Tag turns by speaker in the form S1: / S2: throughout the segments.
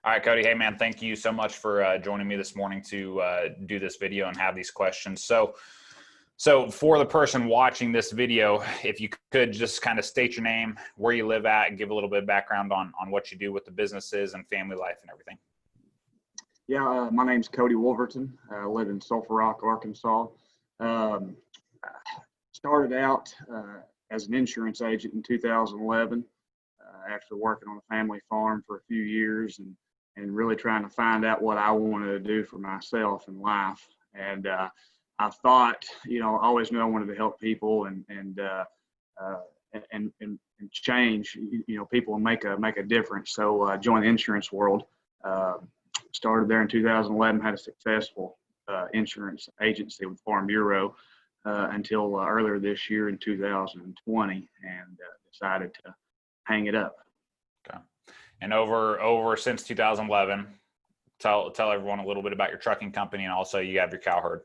S1: All right, Cody. Hey, man, thank you so much for joining me this morning to do this video and have these questions. So for the person watching this video, if you could just kind of state your name, where you live at, and give a little bit of background on what you do with the businesses and family life and everything.
S2: Yeah, my name's Cody Wolverton. I live in Sulphur Rock, Arkansas. Started out as an insurance agent in 2011 after working on a family farm for a few years and really trying to find out what I wanted to do for myself in life. And I thought, I always knew I wanted to help people and change, people and make a difference. So I joined the insurance world. Started there in 2011, had a successful insurance agency with Farm Bureau until earlier this year in 2020, and decided to hang it up.
S1: Okay. And over since 2011, tell everyone a little bit about your trucking company, and also you have your cow herd.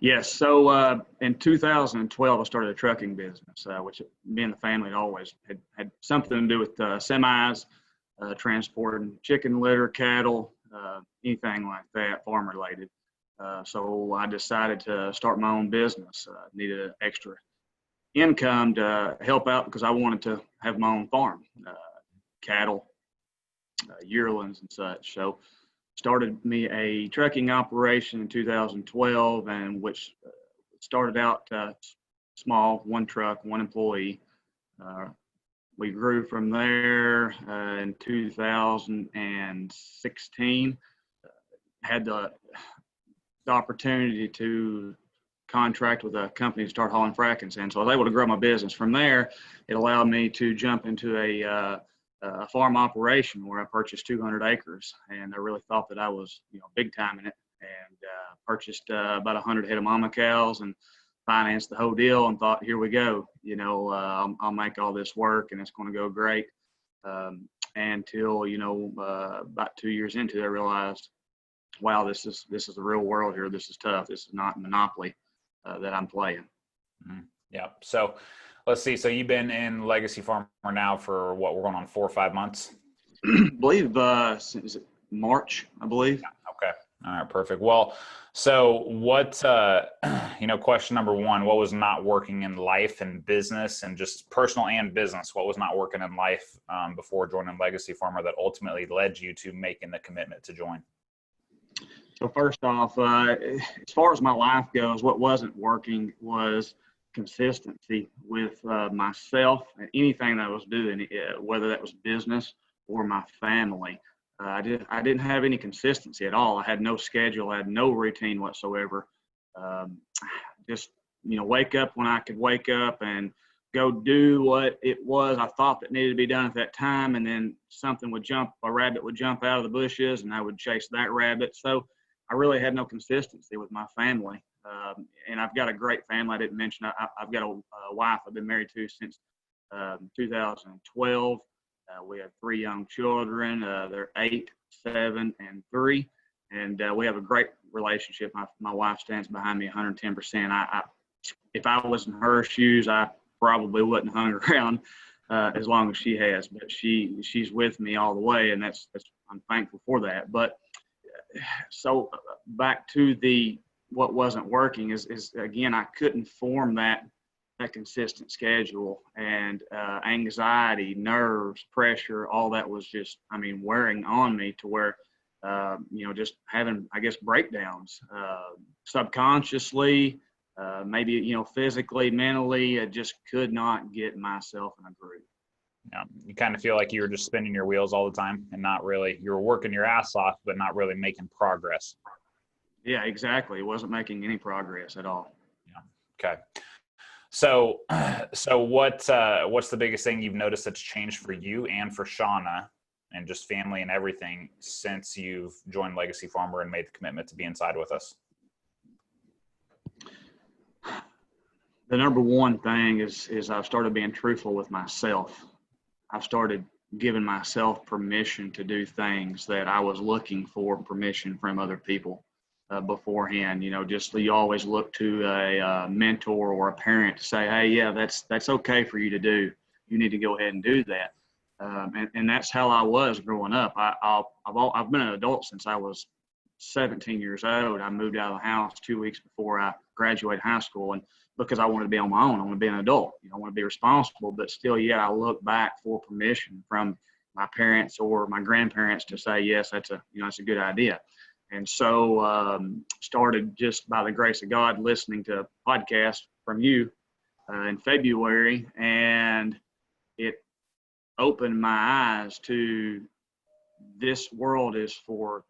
S2: Yes. So in 2012, I started a trucking business, which me and the family had always had something to do with semis, transporting chicken litter, cattle, anything like that, farm related. So I decided to start my own business. Needed an extra income to help out because I wanted to have my own farm, cattle, yearlings and such. So started me a trucking operation in 2012, and which started out small, one truck, one employee. We grew from there in 2016. Had the opportunity to contract with a company to start hauling fracking sand. So I was able to grow my business. From there, it allowed me to jump into a farm operation where I purchased 200 acres, and I really thought that I was, big time in it, and purchased about 100 head of mama cows and financed the whole deal, and thought, here we go, I'll make all this work and it's going to go great. Until about 2 years into it, I realized, wow, this is the real world here. This is tough. This is not Monopoly that I'm playing.
S1: Mm-hmm. Yeah. So let's see. So you've been in Legacy Farmer now for what, we're going on 4 or 5 months?
S2: I believe is it March, I believe.
S1: Yeah. Okay. All right. Perfect. Well, so what, question number one, what was not working in life and business, and just personal and business? What was not working in life before joining Legacy Farmer that ultimately led you to making the commitment to join?
S2: So first off, as far as my life goes, what wasn't working was consistency with myself and anything that I was doing, whether that was business or my family. I didn't have any consistency at all. I had no schedule. I had no routine whatsoever. Just, wake up when I could wake up and go do what it was I thought that needed to be done at that time. And then a rabbit would jump out of the bushes and I would chase that rabbit. So I really had no consistency with my family. And I've got a great family. I didn't mention, I've got a wife I've been married to since 2012. We have 3 young children. They're 8, 7, and 3. And we have a great relationship. My wife stands behind me 110%. If I was in her shoes, I probably wouldn't hung around as long as she has. But she's with me all the way, and that's I'm thankful for that. But so back to what wasn't working is again, I couldn't form that consistent schedule, and anxiety, nerves, pressure, all that was just, wearing on me to where, just having, breakdowns, subconsciously, maybe, physically, mentally. I just could not get myself in a groove.
S1: Yeah, you kind of feel like you were just spinning your wheels all the time and not really, you were working your ass off, but not really making progress.
S2: Yeah, exactly. It wasn't making any progress at all.
S1: Yeah. Okay. So what's the biggest thing you've noticed that's changed for you and for Shauna and just family and everything since you've joined Legacy Farmer and made the commitment to be inside with us?
S2: The number one thing is I've started being truthful with myself. I've started giving myself permission to do things that I was looking for permission from other people beforehand. You always look to a mentor or a parent to say, hey, yeah, that's okay for you to do. You need to go ahead and do that. And that's how I was growing up. I've been an adult since I was 17 years old. I moved out of the house 2 weeks before I graduated high school, and because I wanted to be on my own, I want to be an adult. I want to be responsible, but still, I look back for permission from my parents or my grandparents to say, yes, that's a good idea. And so started just by the grace of God listening to a podcast from you in February, and it opened my eyes to this world is for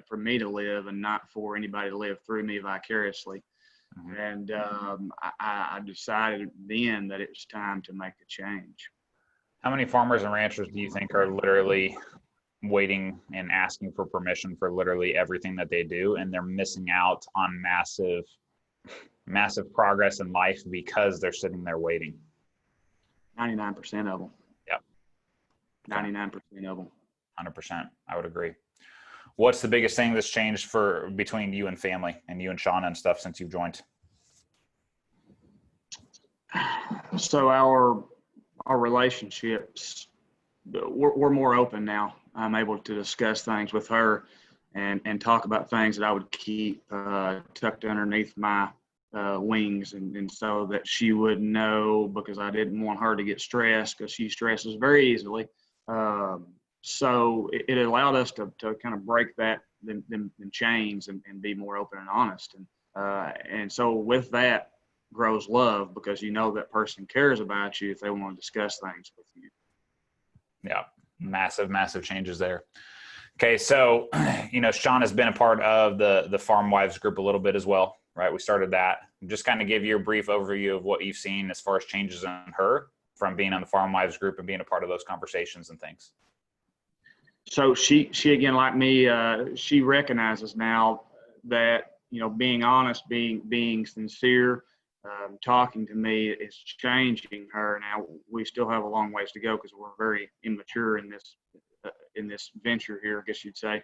S2: for me to live and not for anybody to live through me vicariously. Mm-hmm. And I decided then that it was time to make a change.
S1: How many farmers and ranchers do you think are literally waiting and asking for permission for literally everything that they do, and they're missing out on massive progress in life because they're sitting there waiting?
S2: 99% of them.
S1: Yep.
S2: 99% of them.
S1: 100%. I would agree. What's the biggest thing that's changed between you and family and you and Shauna and stuff since you've joined?
S2: So our relationships, we're more open now. I'm able to discuss things with her and talk about things that I would keep tucked underneath my wings, and so that she would know, because I didn't want her to get stressed, because she stresses very easily. So it allowed us to kind of break them chains and be more open and honest. And so with that grows love, because that person cares about you if they want to discuss things with you.
S1: Yeah, massive changes there. Okay, so Sean has been a part of the Farm Wives group a little bit as well, right? We started that. Just kind of give you a brief overview of what you've seen as far as changes in her from being on the Farm Wives group and being a part of those conversations and things.
S2: So she again, like me, she recognizes now that being honest, being sincere, talking to me is changing her. Now we still have a long ways to go because we're very immature in this venture here, I guess you'd say.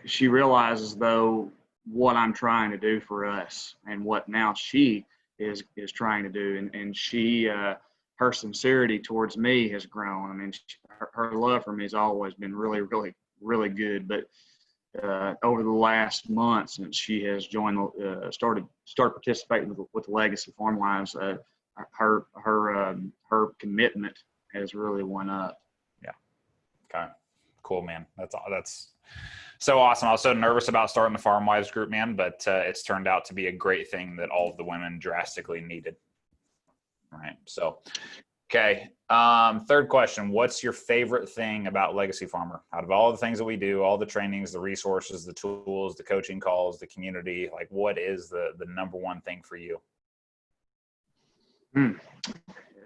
S2: She realizes though what I'm trying to do for us and what now she is trying to do, and she her sincerity towards me has grown. I mean, her love for me has always been really, really, really good. But over the last month, since she has joined, started participating with the Legacy Farm Wives, her commitment has really went up.
S1: Yeah. Okay. Cool, man. That's so awesome. I was so nervous about starting the Farm Wives group, man, but it's turned out to be a great thing that all of the women drastically needed. Right. So, okay. Third question. What's your favorite thing about Legacy Farmer? Out of all the things that we do, all the trainings, the resources, the tools, the coaching calls, the community, like what is the number one thing for you?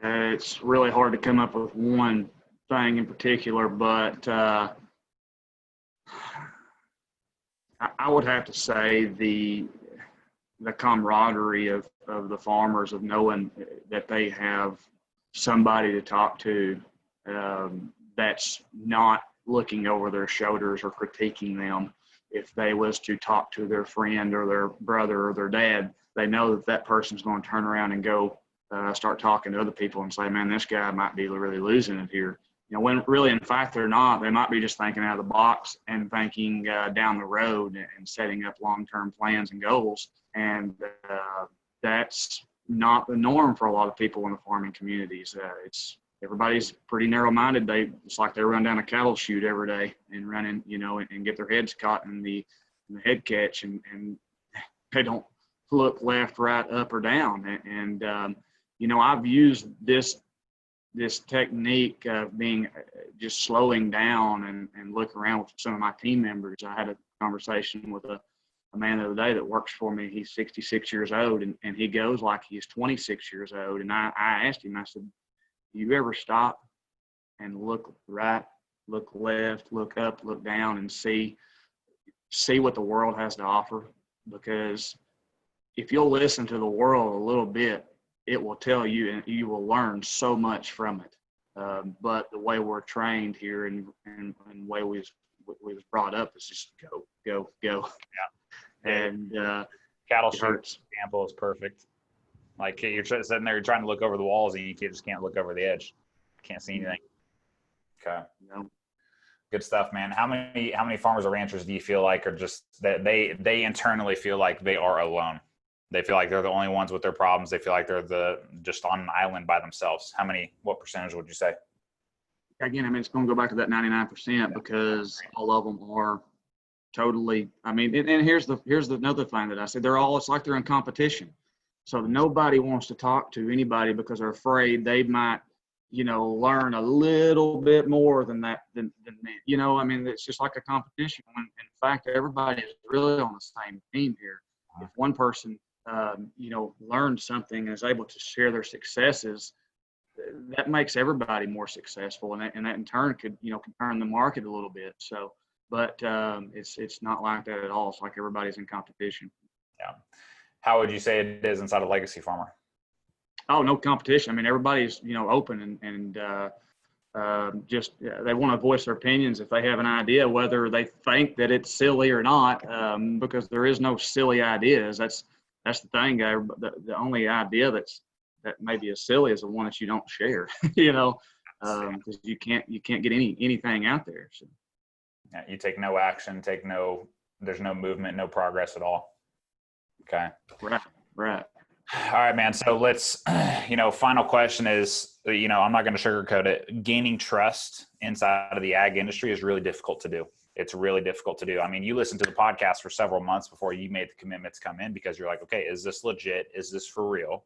S2: It's really hard to come up with one thing in particular, but I would have to say the camaraderie of the farmers, of knowing that they have somebody to talk to that's not looking over their shoulders or critiquing them. If they was to talk to their friend or their brother or their dad, they know that person's going to turn around and go start talking to other people and say, man, this guy might be really losing it here. When really, in fact, they're not. They might be just thinking out of the box and thinking down the road and setting up long-term plans and goals. And that's not the norm for a lot of people in the farming communities. Everybody's pretty narrow-minded. It's like they run down a cattle chute every day and run in, and get their heads caught in the head catch, and they don't look left, right, up, or down. And I've used this technique of being just slowing down and look around with some of my team members. I had a conversation with a man the other day that works for me. He's 66 years old, and he goes like he's 26 years old. And I asked him, I said, do you ever stop and look right, look left, look up, look down, and see what the world has to offer? Because if you'll listen to the world a little bit, it will tell you, and you will learn so much from it. But the way we're trained here and the way we was brought up is just go.
S1: Yeah.
S2: And
S1: cattle chute example is perfect. Like you're sitting there, you're trying to look over the walls, and you just can't look over the edge. Can't see anything. Okay.
S2: No.
S1: Good stuff, man. How many farmers or ranchers do you feel like are just that they internally feel like they are alone? They feel like they're the only ones with their problems. They feel like they're just on an island by themselves. What percentage would you say?
S2: Again, I mean, it's going to go back to that 99% because all of them are totally, I mean, and here's another thing that I said, it's like they're in competition. So nobody wants to talk to anybody because they're afraid they might, learn a little bit more than that, than me. I mean, it's just like a competition when in fact, everybody is really on the same team here. If one person, learns something and is able to share their successes, that makes everybody more successful. And that in turn could turn the market a little bit. So, but it's not like that at all. It's like everybody's in competition.
S1: Yeah. How would you say it is inside of Legacy Farmer?
S2: Oh, no competition. I mean, everybody's, open and just they want to voice their opinions if they have an idea, whether they think that it's silly or not, because there is no silly ideas. That's the thing. The only idea that maybe is silly is the one that you don't share, because you can't get anything out there. So.
S1: Yeah, you take no action, there's no movement, no progress at all. Okay.
S2: Right.
S1: All right, man. So let's, final question is, I'm not going to sugarcoat it. Gaining trust inside of the ag industry is really difficult to do. It's really difficult to do. I mean, you listened to the podcast for several months before you made the commitment to come in because you're like, okay, is this legit? Is this for real?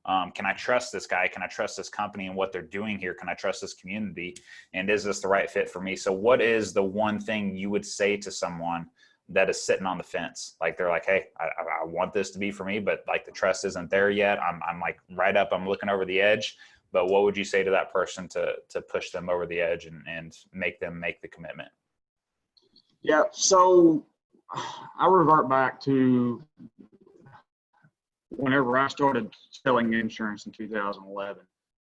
S1: Can I trust this guy? Can I trust this company and what they're doing here? Can I trust this community? And is this the right fit for me? So what is the one thing you would say to someone that is sitting on the fence? Like they're like, hey, I want this to be for me, but like the trust isn't there yet. I'm like right up, I'm looking over the edge. But what would you say to that person to push them over the edge and make them make the commitment?
S2: Yeah. So I revert back to whenever I started selling insurance in 2011,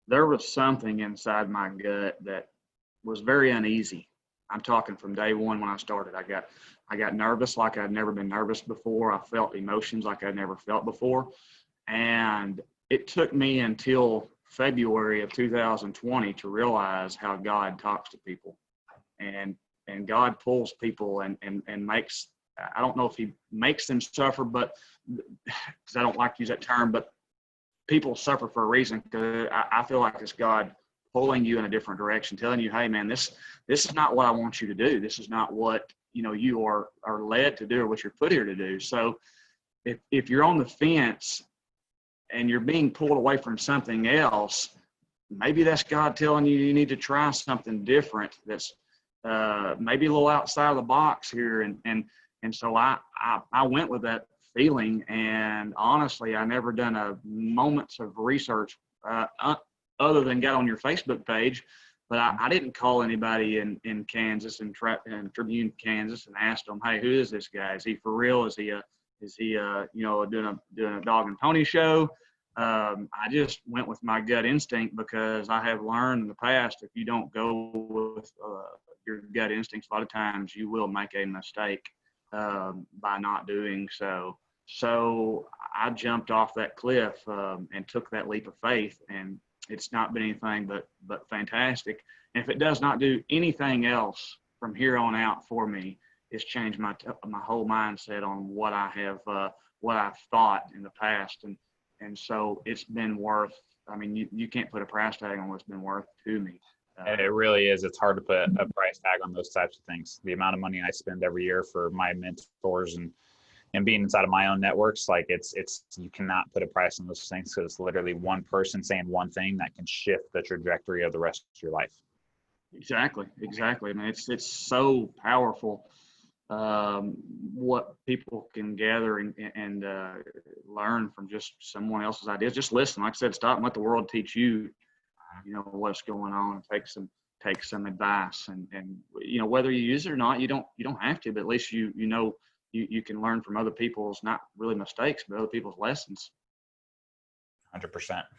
S2: there was something inside my gut that was very uneasy. I'm talking from day one when I started. I got nervous like I'd never been nervous before. I felt emotions like I'd never felt before. And it took me until February of 2020 to realize how God talks to people. And God pulls people and makes, I don't know if he makes them suffer, but because I don't like to use that term, but people suffer for a reason. Because I feel like it's God pulling you in a different direction, telling you, hey man, this is not what I want you to do. This is not what, you are led to do or what you're put here to do. So if you're on the fence and you're being pulled away from something else, maybe that's God telling you need to try something different that's maybe a little outside of the box here. And so I went with that feeling, and honestly, I never done a moments of research other than got on your Facebook page, but I didn't call anybody in Kansas and Tribune, Kansas, and asked them, hey, who is this guy? Is he for real? Is he doing a dog and pony show? I just went with my gut instinct because I have learned in the past, if you don't go with your gut instincts, a lot of times you will make a mistake by not doing so. So I jumped off that cliff and took that leap of faith, and it's not been anything but fantastic. And if it does not do anything else from here on out for me, it's changed my whole mindset on what I have what I've thought in the past, and so it's been worth. I mean, you can't put a price tag on what it's been worth to me.
S1: It really is. It's hard to put a price tag on those types of things. The amount of money I spend every year for my mentors and being inside of my own networks, like it's you cannot put a price on those things because it's literally one person saying one thing that can shift the trajectory of the rest of your life.
S2: Exactly. I mean, it's so powerful what people can gather and learn from just someone else's ideas. Just listen. Like I said, stop and let the world teach you, what's going on, and take some advice. And whether you use it or not, you don't have to, but at least you can learn from other people's, not really mistakes, but other people's lessons.
S1: 100%.